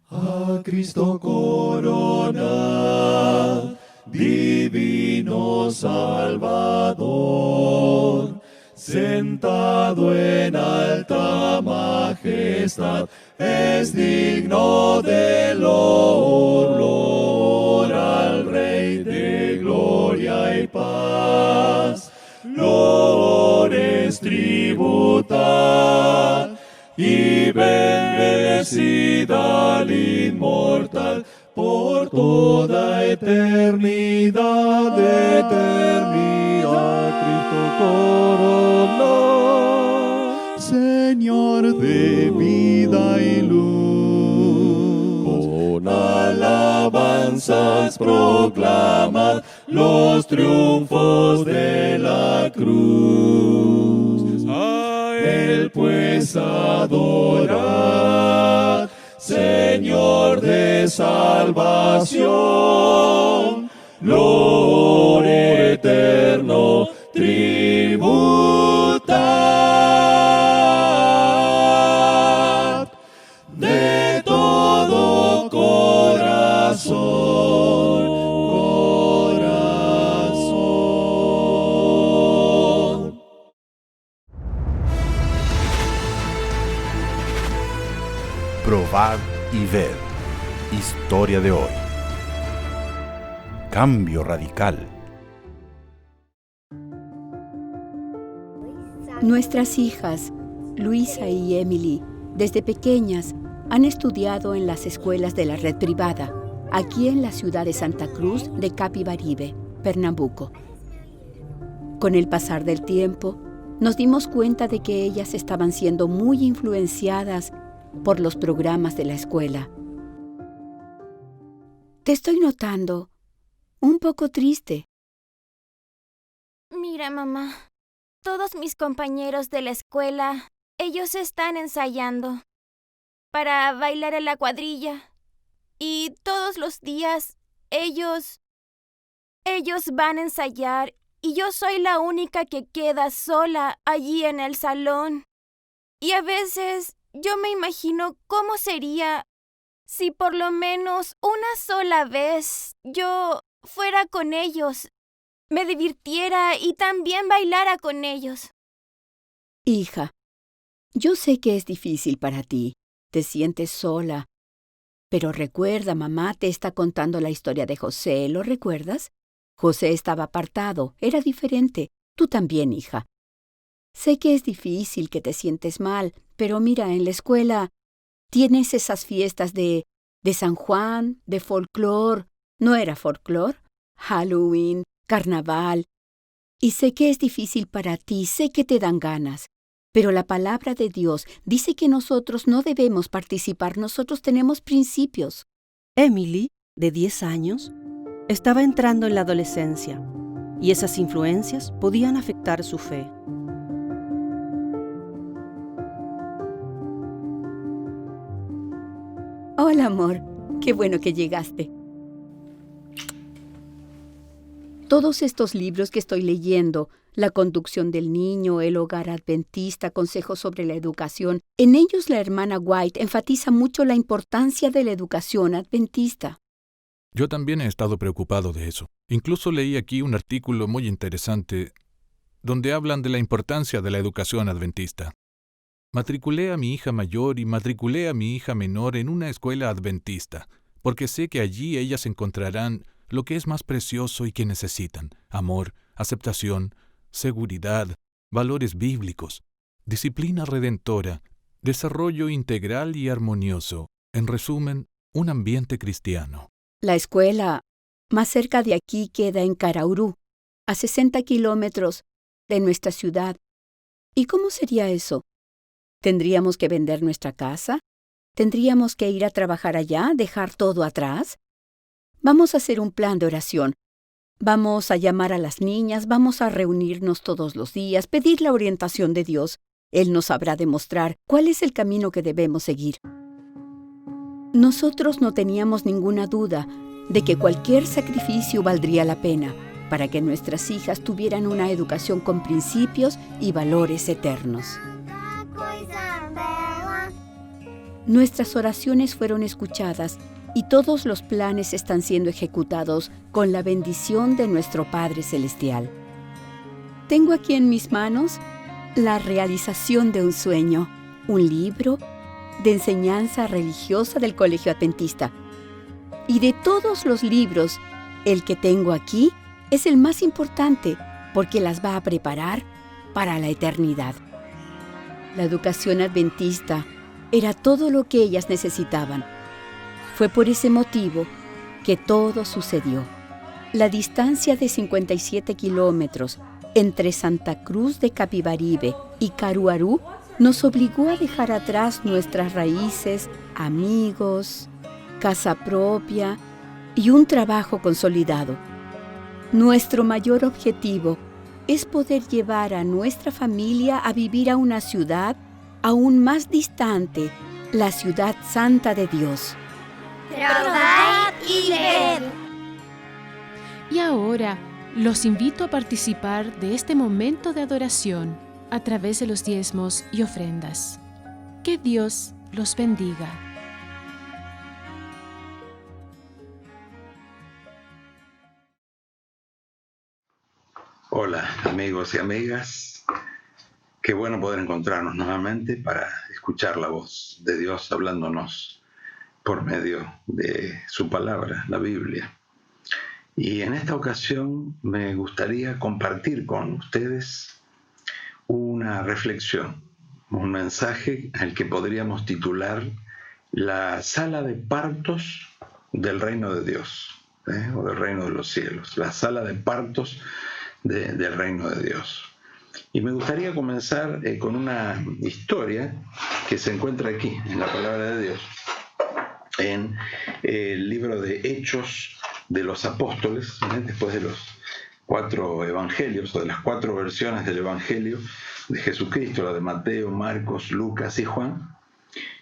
A Cristo corona, divino Salvador, sentado en alta majestad, es digno de loor al Rey de gloria y paz. Loores tributad y bendecida al inmortal por toda eternidad, Cristo corona, Señor de vida y luz. Con alabanzas proclamad los triunfos de la cruz. A Él pues adorad, Señor de salvación, loor eterno tributad de todo corazón. Probar y ver. Historia de hoy. Cambio radical. Nuestras hijas, Luisa y Emily, desde pequeñas, han estudiado en las escuelas de la red privada, aquí en la ciudad de Santa Cruz de Capibaribe, Pernambuco. Con el pasar del tiempo, nos dimos cuenta de que ellas estaban siendo muy influenciadas por los programas de la escuela. Te estoy notando un poco triste. Mira, mamá, todos mis compañeros de la escuela, ellos están ensayando para bailar en la cuadrilla. Y todos los días ellos van a ensayar y yo soy la única que queda sola allí en el salón. Y a veces yo me imagino cómo sería si por lo menos una sola vez yo fuera con ellos, me divirtiera y también bailara con ellos. Hija, yo sé que es difícil para ti, te sientes sola, pero recuerda, mamá te está contando la historia de José, ¿lo recuerdas? José estaba apartado, era diferente, tú también, hija. Sé que es difícil, que te sientes mal, pero mira, en la escuela tienes esas fiestas de San Juan, de folclor, ¿no era folclor? Halloween, carnaval. Y sé que es difícil para ti, sé que te dan ganas, pero la palabra de Dios dice que nosotros no debemos participar, nosotros tenemos principios. Emily, de 10 años, estaba entrando en la adolescencia y esas influencias podían afectar su fe. Hola, amor. Qué bueno que llegaste. Todos estos libros que estoy leyendo, La conducción del niño, El hogar adventista, Consejos sobre la educación, en ellos la hermana White enfatiza mucho la importancia de la educación adventista. Yo también he estado preocupado de eso. Incluso leí aquí un artículo muy interesante donde hablan de la importancia de la educación adventista. Matriculé a mi hija mayor y matriculé a mi hija menor en una escuela adventista, porque sé que allí ellas encontrarán lo que es más precioso y que necesitan: amor, aceptación, seguridad, valores bíblicos, disciplina redentora, desarrollo integral y armonioso. En resumen, un ambiente cristiano. La escuela más cerca de aquí queda en Caraurú, a 60 kilómetros de nuestra ciudad. ¿Y cómo sería eso? ¿Tendríamos que vender nuestra casa? ¿Tendríamos que ir a trabajar allá, dejar todo atrás? Vamos a hacer un plan de oración. Vamos a llamar a las niñas, vamos a reunirnos todos los días, pedir la orientación de Dios. Él nos sabrá demostrar cuál es el camino que debemos seguir. Nosotros no teníamos ninguna duda de que cualquier sacrificio valdría la pena para que nuestras hijas tuvieran una educación con principios y valores eternos. Nuestras oraciones fueron escuchadas y todos los planes están siendo ejecutados con la bendición de nuestro Padre Celestial. Tengo aquí en mis manos la realización de un sueño, un libro de enseñanza religiosa del Colegio Adventista. Y de todos los libros, el que tengo aquí es el más importante porque las va a preparar para la eternidad. La educación adventista era todo lo que ellas necesitaban. Fue por ese motivo que todo sucedió. La distancia de 57 kilómetros entre Santa Cruz de Capibaribe y Caruaru nos obligó a dejar atrás nuestras raíces, amigos, casa propia y un trabajo consolidado. Nuestro mayor objetivo es poder llevar a nuestra familia a vivir a una ciudad aún más distante, la ciudad santa de Dios. Probad y ved. Y ahora los invito a participar de este momento de adoración a través de los diezmos y ofrendas. Que Dios los bendiga. Hola amigos y amigas, qué bueno poder encontrarnos nuevamente para escuchar la voz de Dios hablándonos por medio de su palabra, la Biblia. Y en esta ocasión me gustaría compartir con ustedes una reflexión, un mensaje al que podríamos titular la sala de partos del reino de Dios, o del reino de los cielos, la sala de partos del reino de Dios. Y me gustaría comenzar con una historia que se encuentra aquí, en la palabra de Dios, en el libro de Hechos de los Apóstoles, después de los 4 evangelios, o de las 4 versiones del evangelio de Jesucristo, la de Mateo, Marcos, Lucas y Juan,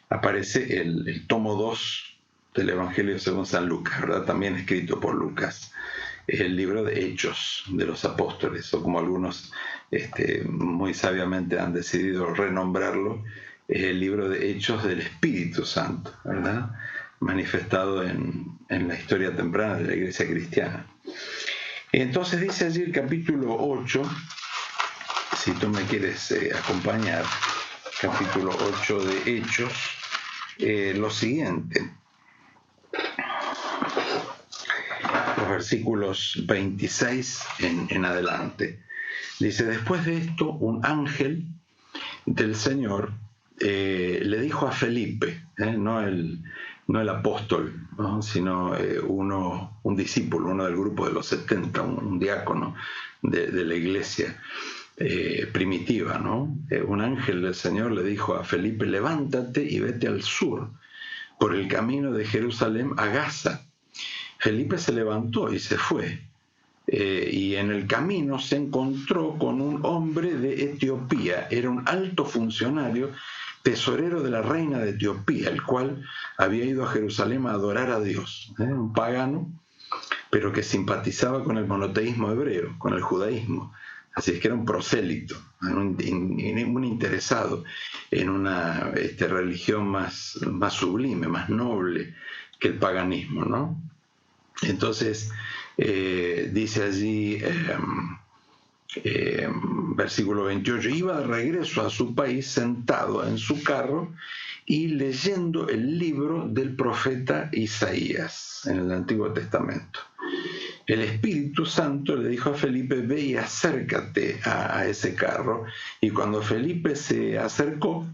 aparece el tomo 2 del evangelio según San Lucas, ¿verdad? También escrito por Lucas. El libro de Hechos de los Apóstoles, o como algunos muy sabiamente han decidido renombrarlo, es el libro de Hechos del Espíritu Santo, ¿verdad? Manifestado en la historia temprana de la iglesia cristiana. Entonces dice allí el capítulo 8, si tú me quieres acompañar, capítulo 8 de Hechos, lo siguiente. Los versículos 26 en adelante. Dice: después de esto, un ángel del Señor le dijo a Felipe, no el apóstol, ¿no? Sino un discípulo, uno del grupo de los 70, un diácono de la iglesia primitiva, ¿no? Un ángel del Señor le dijo a Felipe: levántate y vete al sur, por el camino de Jerusalén a Gaza. Felipe se levantó y se fue, y en el camino se encontró con un hombre de Etiopía. Era un alto funcionario, tesorero de la reina de Etiopía, el cual había ido a Jerusalén a adorar a Dios, un pagano, pero que simpatizaba con el monoteísmo hebreo, con el judaísmo. Así es que era un prosélito, un interesado en una religión más sublime, más noble que el paganismo, ¿no? Entonces, dice allí, versículo 28, iba de regreso a su país sentado en su carro y leyendo el libro del profeta Isaías en el Antiguo Testamento. El Espíritu Santo le dijo a Felipe: ve y acércate a ese carro. Y cuando Felipe se acercó,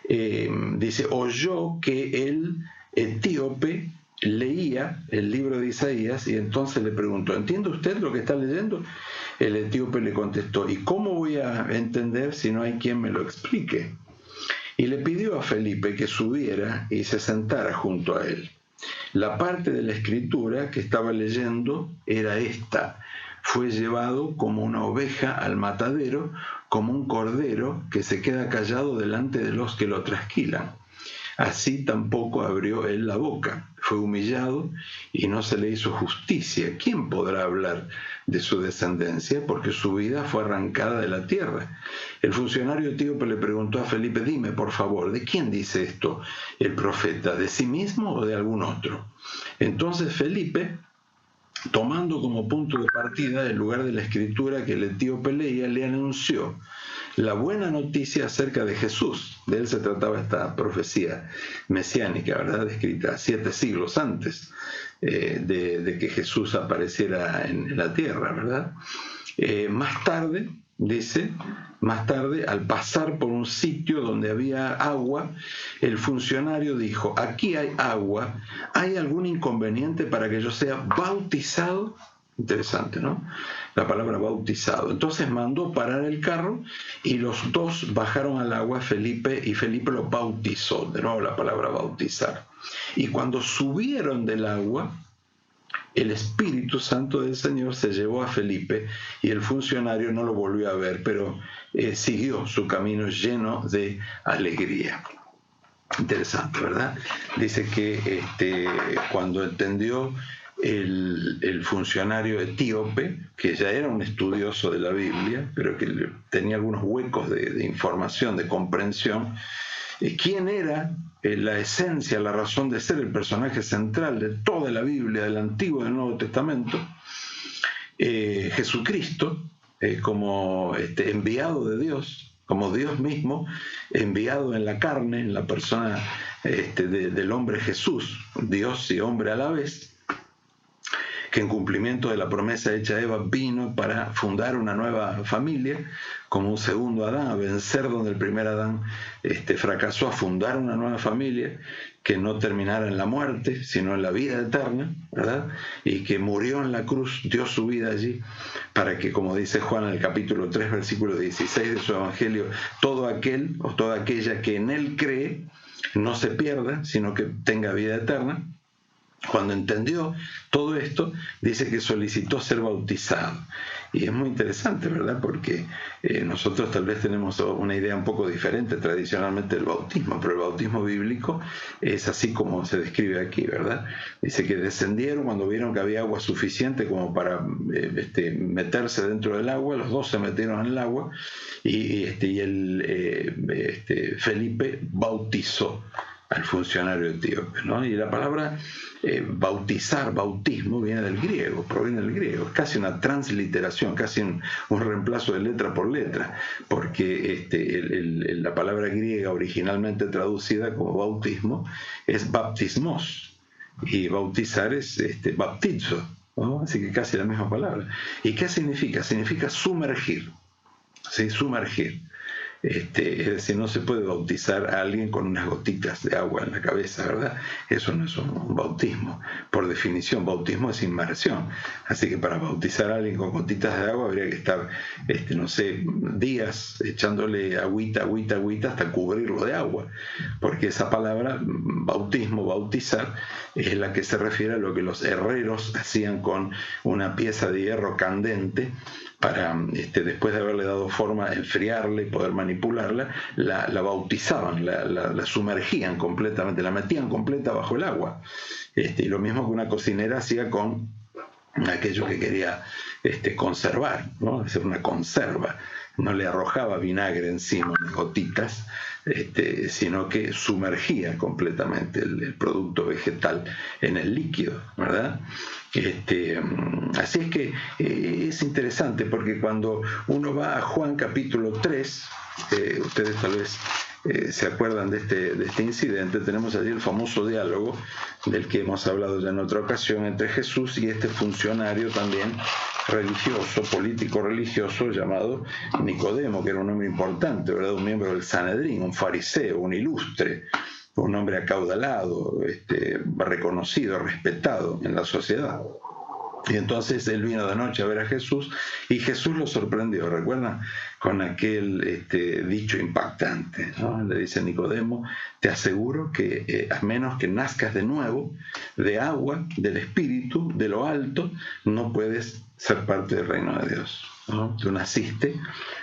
dice, oyó que el etíope leía el libro de Isaías, y entonces le preguntó: ¿entiende usted lo que está leyendo? El etíope le contestó: ¿y cómo voy a entender si no hay quien me lo explique? Y le pidió a Felipe que subiera y se sentara junto a él. La parte de la escritura que estaba leyendo era esta: fue llevado como una oveja al matadero, como un cordero que se queda callado delante de los que lo trasquilan. así tampoco abrió él la boca. Fue humillado y no se le hizo justicia. ¿Quién podrá hablar de su descendencia? Porque su vida fue arrancada de la tierra. El funcionario etíope le preguntó a Felipe: dime, por favor, ¿de quién dice esto el profeta? ¿De sí mismo o de algún otro? Entonces Felipe, tomando como punto de partida el lugar de la escritura que el etíope leía, le anunció la buena noticia acerca de Jesús. De él se trataba esta profecía mesiánica, ¿verdad?, descrita 7 siglos antes de que Jesús apareciera en la tierra, ¿verdad? Más tarde, dice, al pasar por un sitio donde había agua, el funcionario dijo: aquí hay agua, ¿hay algún inconveniente para que yo sea bautizado? Interesante, ¿no? La palabra bautizado. Entonces mandó parar el carro y los dos bajaron al agua, Felipe lo bautizó. De nuevo la palabra bautizar. Y cuando subieron del agua, el Espíritu Santo del Señor se llevó a Felipe y el funcionario no lo volvió a ver, pero siguió su camino lleno de alegría. Interesante, ¿verdad? Dice que cuando entendió el funcionario etíope, que ya era un estudioso de la Biblia, pero que tenía algunos huecos de información, de comprensión, quién era la esencia, la razón de ser, el personaje central de toda la Biblia, del Antiguo y del Nuevo Testamento, Jesucristo, como enviado de Dios, como Dios mismo, enviado en la carne, en la persona del hombre Jesús, Dios y hombre a la vez, que en cumplimiento de la promesa hecha a Eva vino para fundar una nueva familia, como un segundo Adán, a vencer donde el primer Adán fracasó, a fundar una nueva familia que no terminara en la muerte, sino en la vida eterna, ¿verdad? Y que murió en la cruz, dio su vida allí, para que, como dice Juan en el capítulo 3, versículo 16 de su Evangelio, todo aquel o toda aquella que en él cree no se pierda, sino que tenga vida eterna. Cuando entendió todo esto, dice que solicitó ser bautizado. Y es muy interesante, ¿verdad? Porque nosotros tal vez tenemos una idea un poco diferente tradicionalmente del bautismo, pero el bautismo bíblico es así como se describe aquí, ¿verdad? Dice que descendieron cuando vieron que había agua suficiente como para meterse dentro del agua, los dos se metieron en el agua y Felipe bautizó al funcionario etíope, ¿no? Y la palabra bautizar, bautismo, viene del griego, proviene del griego, es casi una transliteración, casi un reemplazo de letra por letra, porque la palabra griega originalmente traducida como bautismo es baptismos, y bautizar es baptizo, ¿no? Así que casi la misma palabra. ¿Y qué significa? Significa sumergir, ¿sí? Sumergir. Es decir, no se puede bautizar a alguien con unas gotitas de agua en la cabeza, ¿verdad? Eso no es un bautismo. Por definición, bautismo es inmersión. Así que para bautizar a alguien con gotitas de agua habría que estar, días echándole agüita hasta cubrirlo de agua. Porque esa palabra, bautismo, bautizar, es la que se refiere a lo que los herreros hacían con una pieza de hierro candente para, después de haberle dado forma, enfriarla y poder manipularla, la bautizaban, la sumergían completamente, la metían completa bajo el agua. Y lo mismo que una cocinera hacía con aquello que quería conservar, ¿no? Hacer una conserva. No le arrojaba vinagre encima, unas gotitas, sino que sumergía completamente el producto vegetal en el líquido, ¿verdad? Así es que es interesante porque cuando uno va a Juan capítulo 3, ustedes tal vez se acuerdan de este incidente, tenemos allí el famoso diálogo del que hemos hablado ya en otra ocasión entre Jesús y este funcionario también religioso, político religioso llamado Nicodemo, que era un hombre importante, ¿verdad? Un miembro del Sanedrín, un fariseo, un ilustre, un hombre acaudalado, reconocido, respetado en la sociedad. Y entonces él vino de noche a ver a Jesús y Jesús lo sorprendió, ¿recuerdan? Con aquel dicho impactante, ¿no? Le dice a Nicodemo: te aseguro que a menos que nazcas de nuevo, de agua, del Espíritu, de lo alto, no puedes ser parte del reino de Dios, ¿no? Tú naciste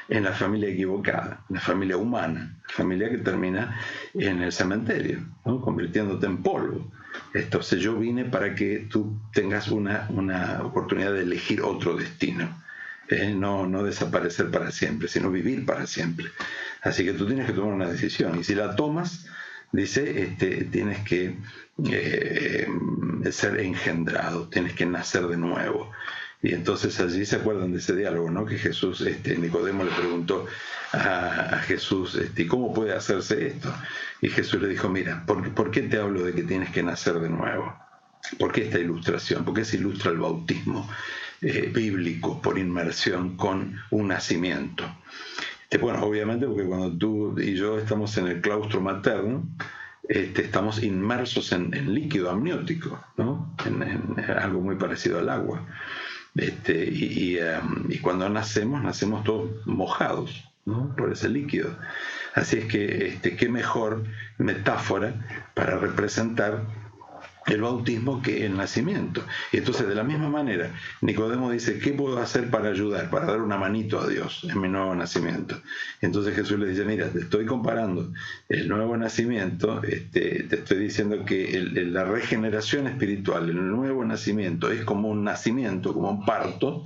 en la familia equivocada, la familia humana, la familia que termina en el cementerio, ¿no? Convirtiéndote en polvo. Entonces yo vine para que tú tengas una oportunidad de elegir otro destino. No desaparecer para siempre, sino vivir para siempre. Así que tú tienes que tomar una decisión. Y si la tomas, dice, tienes que ser engendrado, tienes que nacer de nuevo. Y entonces allí se acuerdan de ese diálogo, ¿no? Que Jesús, Nicodemo le preguntó a Jesús, ¿cómo puede hacerse esto? Y Jesús le dijo, mira, ¿por qué te hablo de que tienes que nacer de nuevo? ¿Por qué esta ilustración? ¿Por qué se ilustra el bautismo bíblico por inmersión con un nacimiento? Bueno, obviamente porque cuando tú y yo estamos en el claustro materno, estamos inmersos en líquido amniótico, ¿no? En algo muy parecido al agua. Y cuando nacemos todos mojados, ¿no? Por ese líquido. Así es que qué mejor metáfora para representar el bautismo que el nacimiento. Y entonces, de la misma manera, Nicodemo dice, ¿qué puedo hacer para ayudar, para dar una manito a Dios en mi nuevo nacimiento? Entonces Jesús le dice, mira, te estoy comparando el nuevo nacimiento, te estoy diciendo que la regeneración espiritual, el nuevo nacimiento, es como un nacimiento, como un parto,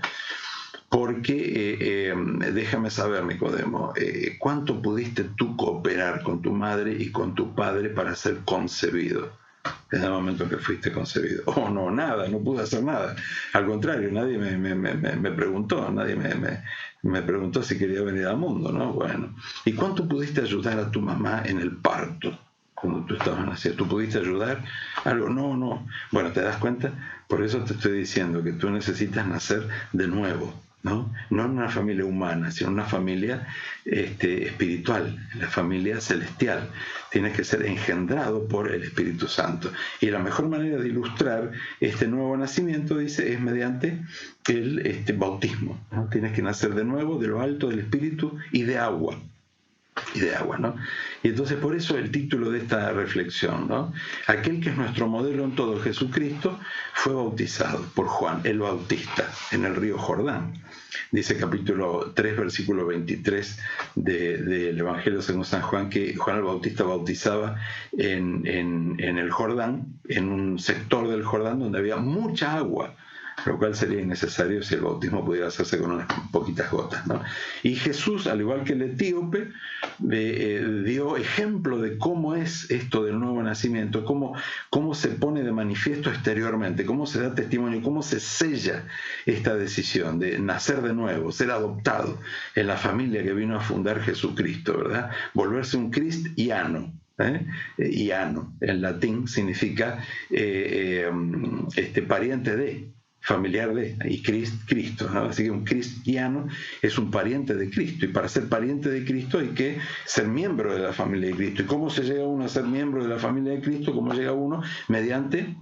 porque, déjame saber, Nicodemo, ¿cuánto pudiste tú cooperar con tu madre y con tu padre para ser concebido en el momento que fuiste concebido? Oh, no, nada, no pude hacer nada. Al contrario, nadie me preguntó, nadie me preguntó si quería venir al mundo, ¿no? Bueno, ¿y cuánto pudiste ayudar a tu mamá en el parto? Cuando tú estabas naciendo, ¿tú pudiste ayudar? Algo, no. Bueno, ¿te das cuenta? Por eso te estoy diciendo que tú necesitas nacer de nuevo, ¿no? No en una familia humana, sino en una familia espiritual, la familia celestial. Tienes que ser engendrado por el Espíritu Santo. Y la mejor manera de ilustrar este nuevo nacimiento, dice, es mediante el bautismo, ¿no? Tienes que nacer de nuevo, de lo alto del Espíritu y de agua. ¿No? Y entonces por eso el título de esta reflexión, ¿no? Aquel que es nuestro modelo en todo, Jesucristo, fue bautizado por Juan el Bautista en el río Jordán. Dice capítulo 3, versículo 23 del Evangelio según San Juan, que Juan el Bautista bautizaba en el Jordán, en un sector del Jordán donde había mucha agua, lo cual sería innecesario si el bautismo pudiera hacerse con unas poquitas gotas, ¿no? Y Jesús, al igual que el etíope, dio ejemplo de cómo es esto del nuevo nacimiento, cómo se pone de manifiesto exteriormente, cómo se da testimonio, cómo se sella esta decisión de nacer de nuevo, ser adoptado en la familia que vino a fundar Jesucristo, ¿verdad? Volverse un cristiano. Iano, en latín, significa pariente de, familiar de, y Cristo, ¿no? Así que un cristiano es un pariente de Cristo, y para ser pariente de Cristo hay que ser miembro de la familia de Cristo. ¿Y cómo se llega uno a ser miembro de la familia de Cristo? ¿Cómo llega uno? Mediante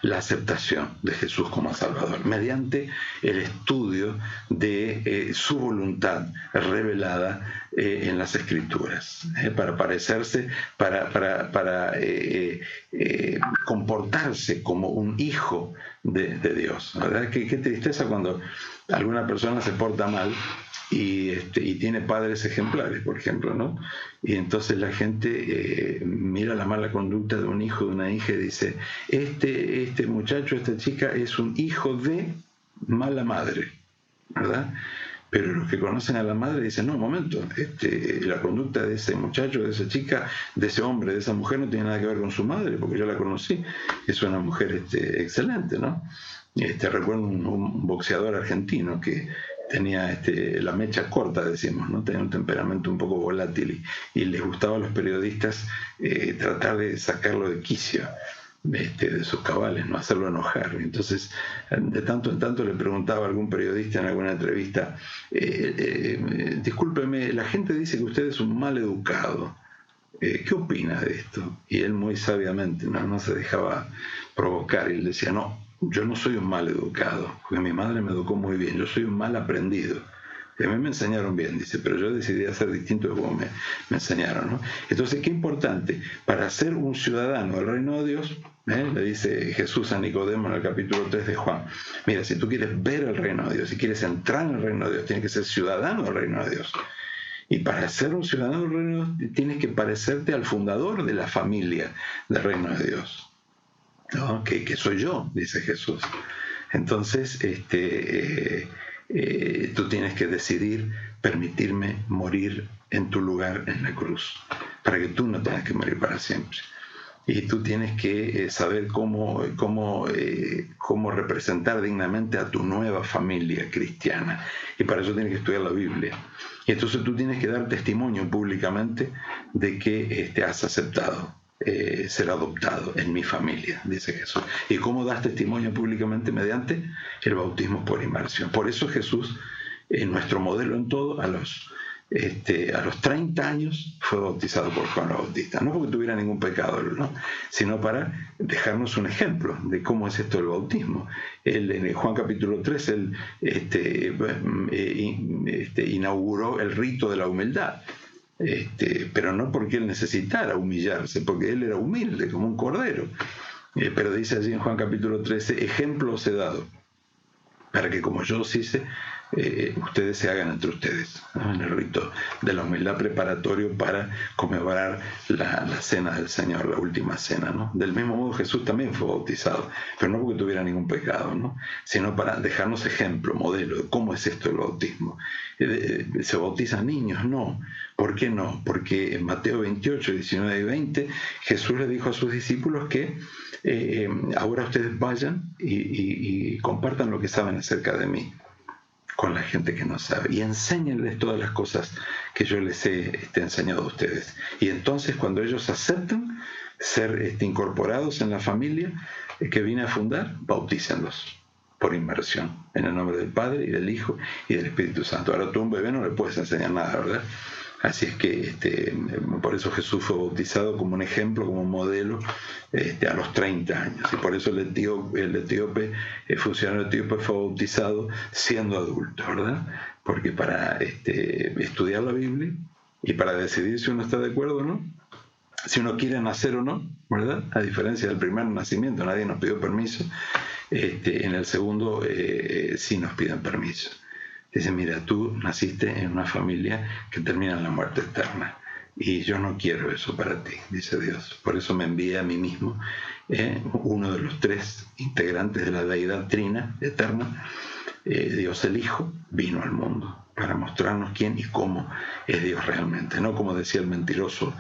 la aceptación de Jesús como Salvador, mediante el estudio de su voluntad revelada en las Escrituras, para parecerse, para comportarse como un hijo de Dios, ¿verdad? Qué tristeza cuando alguna persona se porta mal y tiene padres ejemplares, por ejemplo, ¿no? Y entonces la gente mira la mala conducta de un hijo, de una hija, y dice, este muchacho, esta chica es un hijo de mala madre, ¿verdad? Pero los que conocen a la madre dicen, no, un momento, la conducta de ese muchacho, de esa chica, de ese hombre, de esa mujer no tiene nada que ver con su madre, porque yo la conocí, es una mujer excelente, ¿no? Recuerdo un boxeador argentino que tenía la mecha corta, decimos, ¿no? Tenía un temperamento un poco volátil y les gustaba a los periodistas tratar de sacarlo de quicio, de sus cabales, no hacerlo enojar. Entonces, de tanto en tanto le preguntaba a algún periodista en alguna entrevista, discúlpeme, la gente dice que usted es un mal educado. ¿Qué opina de esto? Y él muy sabiamente no se dejaba provocar, y él decía, no, yo no soy un mal educado, porque mi madre me educó muy bien, yo soy un mal aprendido, Y a mí me enseñaron bien, dice, pero yo decidí hacer distinto de como me enseñaron, ¿no? Entonces, qué importante, para ser un ciudadano del reino de Dios, le dice Jesús a Nicodemo en el capítulo 3 de Juan, mira, si tú quieres ver el reino de Dios, si quieres entrar en el reino de Dios, tienes que ser ciudadano del reino de Dios. Y para ser un ciudadano del reino de Dios, tienes que parecerte al fundador de la familia del reino de Dios, ¿no? Que soy yo, dice Jesús. Entonces, tú tienes que decidir permitirme morir en tu lugar en la cruz, para que tú no tengas que morir para siempre. Y tú tienes que saber cómo representar dignamente a tu nueva familia cristiana. Y para eso tienes que estudiar la Biblia. Y entonces tú tienes que dar testimonio públicamente de que has aceptado ser adoptado en mi familia, dice Jesús. ¿Y cómo das testimonio públicamente? Mediante el bautismo por inmersión. Por eso Jesús, nuestro modelo en todo, a los 30 años fue bautizado por Juan el Bautista. No porque tuviera ningún pecado, ¿no? Sino para dejarnos un ejemplo de cómo es esto del bautismo. En Juan capítulo 3, inauguró el rito de la humildad. Pero no porque él necesitara humillarse, porque él era humilde como un cordero. Pero dice allí en Juan capítulo 13, ejemplo os he dado, para que como yo os hice, ustedes se hagan entre ustedes, ¿no? En el rito de la humildad preparatorio para conmemorar la cena del Señor, la última cena, ¿no? Del mismo modo Jesús también fue bautizado, pero no porque tuviera ningún pecado, ¿no? Sino para dejarnos ejemplo, modelo de cómo es esto el bautismo. ¿Se bautizan niños? No. ¿Por qué no? Porque en Mateo 28, 19 y 20 Jesús le dijo a sus discípulos que ahora ustedes vayan y compartan lo que saben acerca de mí con la gente que no sabe, y enséñenles todas las cosas que yo les he enseñado a ustedes. Y entonces cuando ellos aceptan ser incorporados en la familia que vine a fundar, bautícenlos por inmersión, en el nombre del Padre y del Hijo y del Espíritu Santo. Ahora tú a un bebé no le puedes enseñar nada, ¿verdad? Así es que por eso Jesús fue bautizado como un ejemplo, como un modelo a los 30 años. Y por eso el funcionario etíope fue bautizado siendo adulto, ¿verdad? Porque para estudiar la Biblia y para decidir si uno está de acuerdo o no, si uno quiere nacer o no, ¿verdad? A diferencia del primer nacimiento, nadie nos pidió permiso. En el segundo sí nos piden permiso. Dice, mira, tú naciste en una familia que termina en la muerte eterna y yo no quiero eso para ti, dice Dios. Por eso me envié a mí mismo, uno de los 3 integrantes de la deidad trina eterna, Dios el Hijo, vino al mundo para mostrarnos quién y cómo es Dios realmente, no como decía el mentiroso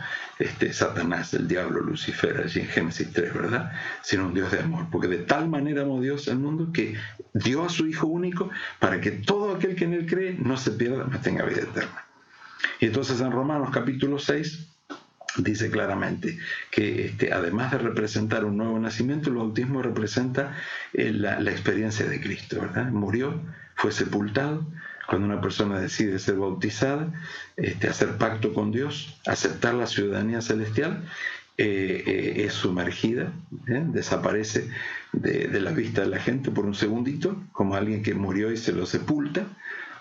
Satanás, el diablo, Lucifer, allí en Génesis 3, ¿verdad? Sino un Dios de amor, porque de tal manera amó Dios al mundo que dio a su Hijo único para que todo aquel que en él cree no se pierda, mas tenga vida eterna. Y entonces en Romanos capítulo 6 dice claramente que además de representar un nuevo nacimiento, el bautismo representa la experiencia de Cristo, ¿verdad? Murió, fue sepultado. Cuando una persona decide ser bautizada, hacer pacto con Dios, aceptar la ciudadanía celestial, es sumergida, desaparece de la vista de la gente por un segundito, como alguien que murió y se lo sepulta.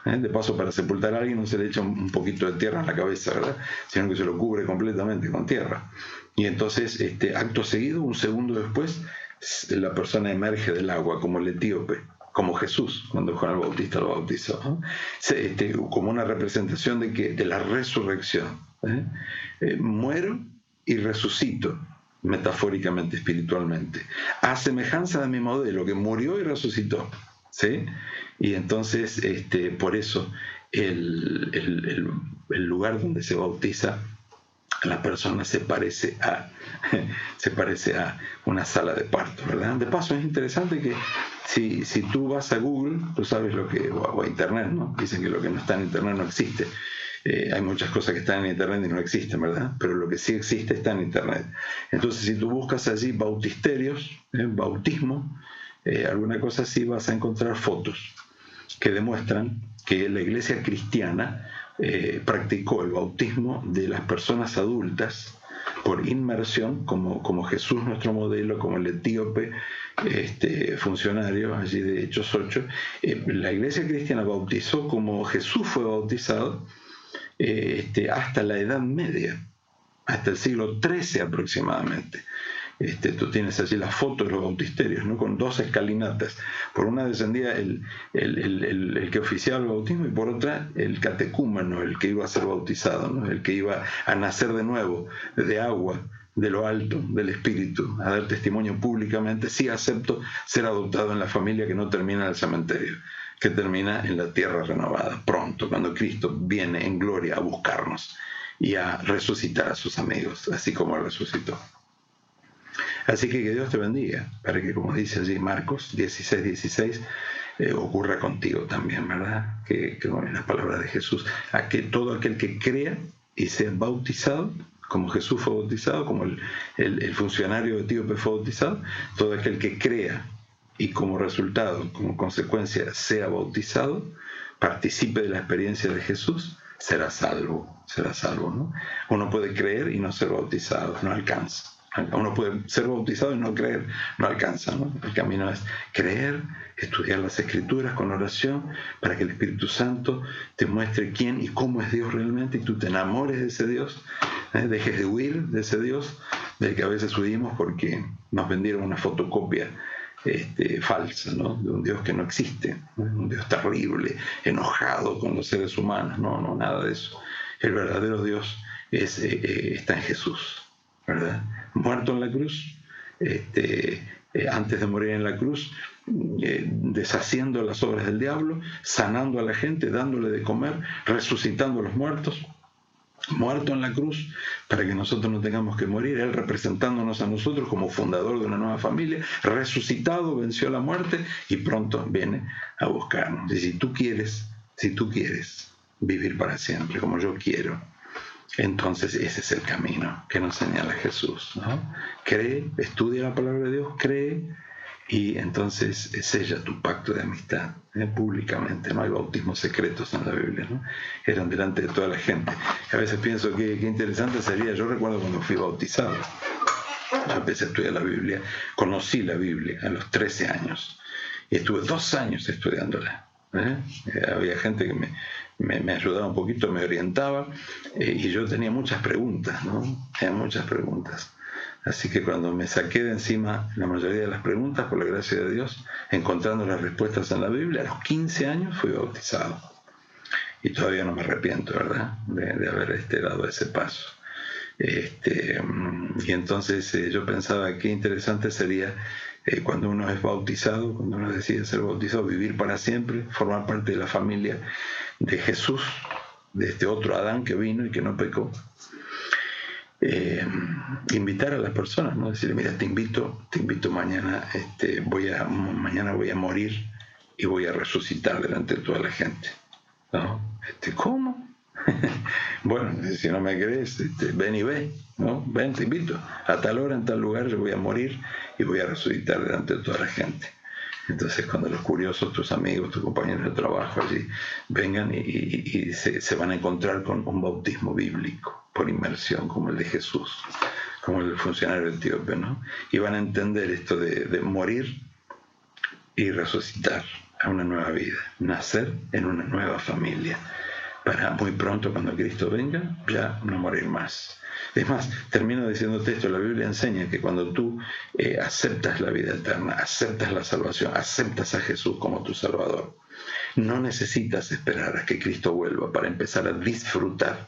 De paso, para sepultar a alguien no se le echa un poquito de tierra en la cabeza, ¿verdad? Sino que se lo cubre completamente con tierra. Y entonces, acto seguido, un segundo después, la persona emerge del agua, como el etíope, como Jesús, cuando Juan el Bautista lo bautizó, ¿no? Como una representación de la resurrección. Muero y resucito, metafóricamente, espiritualmente, a semejanza de mi modelo, que murió y resucitó, ¿sí? Y entonces, por eso, el lugar donde se bautiza la persona se parece a una sala de parto, ¿verdad? De paso, es interesante que si tú vas a Google, tú sabes o a Internet, ¿no? Dicen que lo que no está en Internet no existe. Hay muchas cosas que están en Internet y no existen, ¿verdad? Pero lo que sí existe está en Internet. Entonces, si tú buscas allí bautisterios, bautismo, alguna cosa así, vas a encontrar fotos que demuestran que la iglesia cristiana practicó el bautismo de las personas adultas por inmersión, como Jesús nuestro modelo, como el etíope funcionario allí de Hechos 8. La Iglesia cristiana bautizó como Jesús fue bautizado hasta la Edad Media, hasta el siglo XIII aproximadamente. Tú tienes allí la foto de los bautisterios, ¿no? Con 2 escalinatas. Por una descendía el que oficiaba el bautismo y por otra el catecúmeno, el que iba a ser bautizado, ¿no? El que iba a nacer de nuevo, de agua, de lo alto, del Espíritu, a dar testimonio públicamente: sí acepto ser adoptado en la familia que no termina en el cementerio, que termina en la tierra renovada, pronto, cuando Cristo viene en gloria a buscarnos y a resucitar a sus amigos, así como resucitó. Así que Dios te bendiga, para que, como dice allí Marcos 16:16, ocurra contigo también, ¿verdad? Que con las palabras de Jesús, a que todo aquel que crea y sea bautizado, como Jesús fue bautizado, como el funcionario etíope fue bautizado, todo aquel que crea y como resultado, como consecuencia, sea bautizado, participe de la experiencia de Jesús, será salvo, ¿no? Uno puede creer y no ser bautizado, no alcanza. Uno puede ser bautizado y no creer, no alcanza, ¿no? El camino es creer, estudiar las Escrituras con oración para que el Espíritu Santo te muestre quién y cómo es Dios realmente y tú te enamores de ese Dios, dejes de huir de ese Dios del que a veces huimos porque nos vendieron una fotocopia falsa, ¿no? De un Dios que no existe, ¿no? Un Dios terrible, enojado con los seres humanos. No, nada de eso. El verdadero Dios está en Jesús, ¿verdad? Muerto en la cruz, antes de morir en la cruz, deshaciendo las obras del diablo, sanando a la gente, dándole de comer, resucitando a los muertos, muerto en la cruz para que nosotros no tengamos que morir, Él representándonos a nosotros como fundador de una nueva familia, resucitado, venció la muerte y pronto viene a buscarnos. Y si tú quieres vivir para siempre como yo quiero, entonces ese es el camino que nos señala Jesús, ¿no? Cree, estudia la palabra de Dios, cree y entonces sella tu pacto de amistad públicamente. No hay bautismos secretos en la Biblia, ¿no? Eran delante de toda la gente. A veces pienso que interesante sería, yo recuerdo cuando fui bautizado, yo empecé a estudiar la Biblia, conocí la Biblia a los 13 años y estuve 2 años estudiándola. Había gente que me ayudaba un poquito, me orientaba y yo tenía muchas preguntas, ¿no? Tenía muchas preguntas. Así que cuando me saqué de encima la mayoría de las preguntas, por la gracia de Dios, encontrando las respuestas en la Biblia, a los 15 años fui bautizado. Y todavía no me arrepiento, ¿verdad?, de haber dado ese paso. Y entonces yo pensaba qué interesante sería cuando uno es bautizado, cuando uno decide ser bautizado, vivir para siempre, formar parte de la familia de Jesús, de este otro Adán que vino y que no pecó. Invitar a las personas, ¿no? Decirle, mira, te invito mañana, mañana voy a morir y voy a resucitar delante de toda la gente, ¿no? ¿Cómo? Bueno, si no me crees, ven y ve, ¿no? Ven, te invito. A tal hora, en tal lugar, yo voy a morir y voy a resucitar delante de toda la gente. Entonces, cuando los curiosos, tus amigos, tus compañeros de trabajo allí vengan y se van a encontrar con un bautismo bíblico por inmersión, como el de Jesús, como el funcionario etíope, ¿no? Y van a entender esto de morir y resucitar a una nueva vida, nacer en una nueva familia, para muy pronto, cuando Cristo venga, ya no morir más. Es más, termino diciéndote esto, la Biblia enseña que cuando tú aceptas la vida eterna, aceptas la salvación, aceptas a Jesús como tu Salvador, no necesitas esperar a que Cristo vuelva para empezar a disfrutar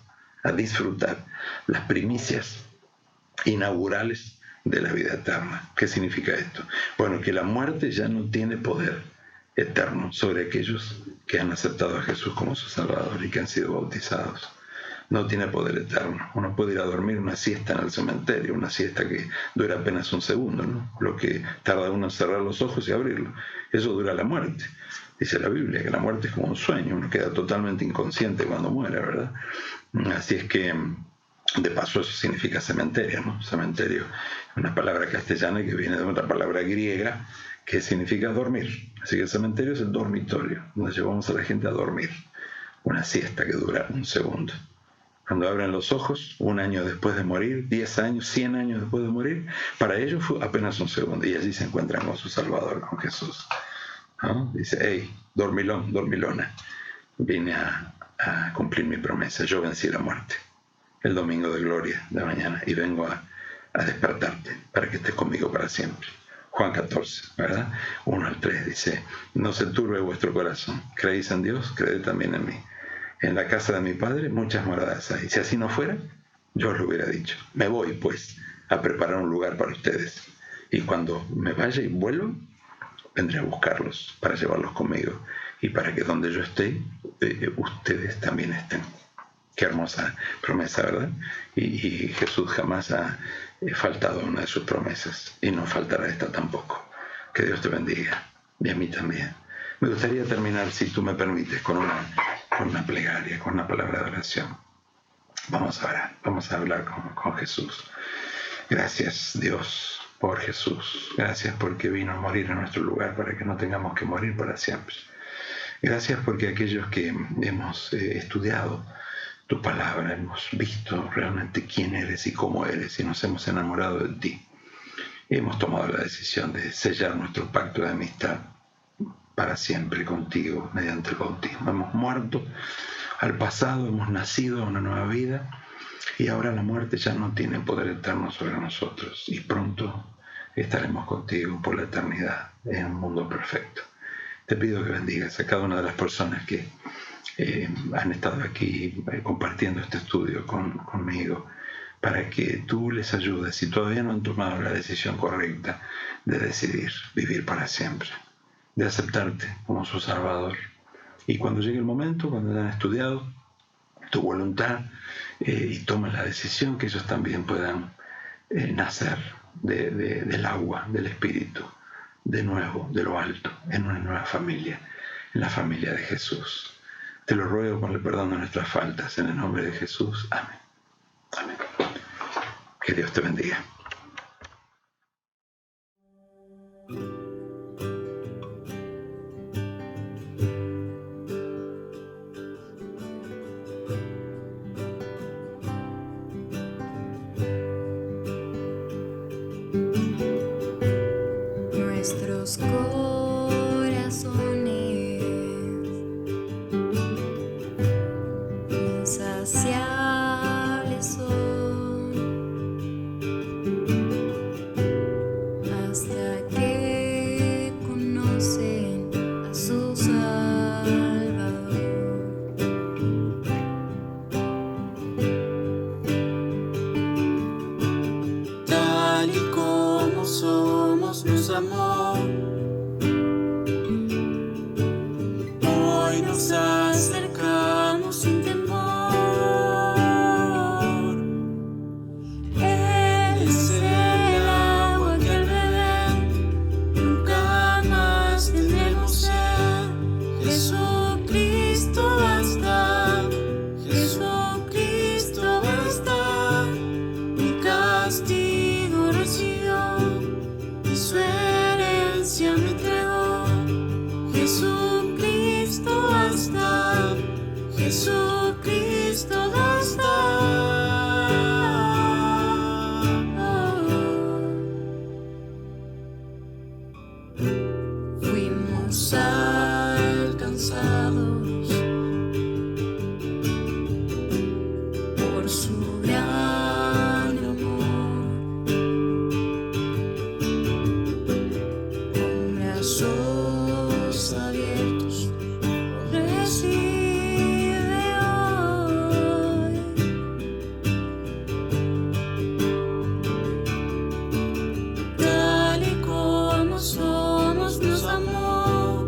las primicias inaugurales de la vida eterna. ¿Qué significa esto? Bueno, que la muerte ya no tiene poder eterno sobre aquellos que han aceptado a Jesús como su Salvador y que han sido bautizados. No tiene poder eterno. Uno puede ir a dormir una siesta en el cementerio, una siesta que dura apenas un segundo, ¿no? Lo que tarda uno en cerrar los ojos y abrirlo. Eso dura la muerte. Dice la Biblia que la muerte es como un sueño, uno queda totalmente inconsciente cuando muere, ¿verdad? Así es que, de paso, eso significa cementerio, ¿no? Cementerio es una palabra castellana que viene de otra palabra griega que significa dormir. Así que el cementerio es el dormitorio, donde llevamos a la gente a dormir. Una siesta que dura un segundo. Cuando abren los ojos, 1 año después de morir, 10 años, 100 años después de morir, para ellos fue apenas un segundo. Y allí se encuentran con su Salvador, con Jesús, ¿no? Dice, hey, dormilón, dormilona, vine a cumplir mi promesa. Yo vencí la muerte el domingo de gloria de mañana y vengo a despertarte para que estés conmigo para siempre. Juan 14, ¿verdad? 1 al 3 dice, no se turbe vuestro corazón. ¿Creéis en Dios? Creed también en mí. En la casa de mi Padre muchas moradas hay. Si así no fuera, yo os lo hubiera dicho. Me voy, pues, a preparar un lugar para ustedes. Y cuando me vaya y vuelva, vendré a buscarlos para llevarlos conmigo. Y para que donde yo esté, ustedes también estén. Qué hermosa promesa, ¿verdad? Y Jesús jamás ha faltado a una de sus promesas. Y no faltará esta tampoco. Que Dios te bendiga. Y a mí también. Me gustaría terminar, si tú me permites, con una plegaria, con una palabra de oración. Vamos a orar, vamos a hablar con Jesús. Gracias, Dios, por Jesús. Gracias porque vino a morir en nuestro lugar para que no tengamos que morir para siempre. Gracias porque aquellos que hemos estudiado tu palabra, hemos visto realmente quién eres y cómo eres y nos hemos enamorado de ti. Hemos tomado la decisión de sellar nuestro pacto de amistad para siempre contigo mediante el bautismo. Hemos muerto al pasado, hemos nacido a una nueva vida y ahora la muerte ya no tiene poder eterno sobre nosotros y pronto estaremos contigo por la eternidad en un mundo perfecto. Te pido que bendigas a cada una de las personas que han estado aquí compartiendo este estudio conmigo para que tú les ayudes si todavía no han tomado la decisión correcta de decidir vivir para siempre, de aceptarte como su Salvador. Y cuando llegue el momento, cuando hayan estudiado tu voluntad y tomen la decisión, que ellos también puedan nacer del agua, del Espíritu, de nuevo, de lo alto, en una nueva familia, en la familia de Jesús. Te lo ruego con el perdón de nuestras faltas, en el nombre de Jesús. Amén. Amén. Que Dios te bendiga. Nuestros corazones insaciables son hasta que conocen a su Salvador. Tal y como somos, nos amó. Hoy nos acercamos sin temor. Él es el agua que al beber nunca más tendremos sed. Jesucristo basta, Jesucristo basta. Mi castigo recibió y su herencia me entregó. Jesucristo basta, Jesucristo basta. Fuimos alcanzados por su gran amor, con brazos abiertos recibe hoy. Tal y como somos, nos amó.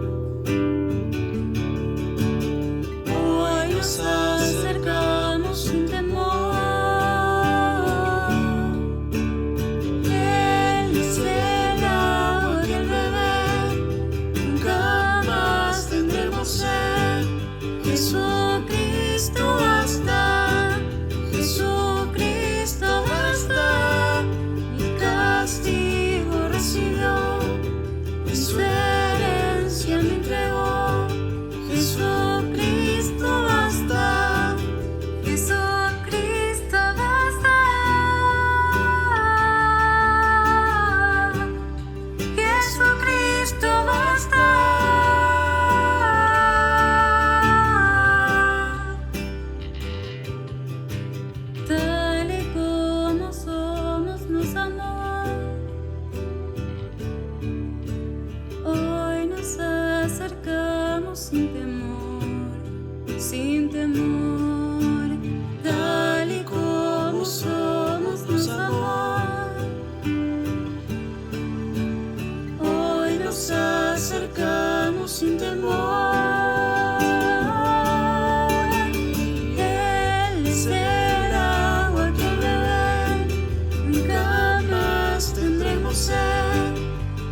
ser.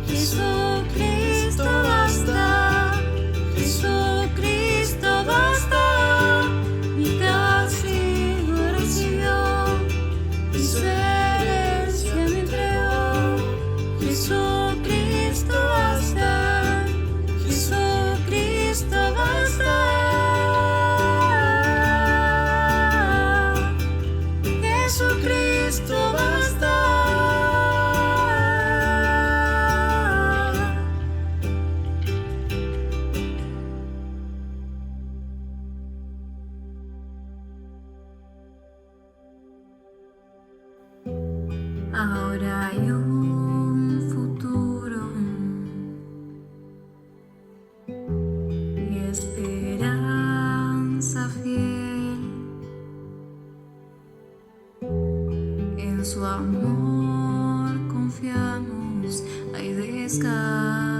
Jesucristo basta, Jesucristo basta. Mi castigo recibió y su herencia me entregó. Jesucristo basta, Jesucristo basta. Jesucristo basta. Ahora hay un futuro y esperanza fiel. En su amor confiamos, hay descanso.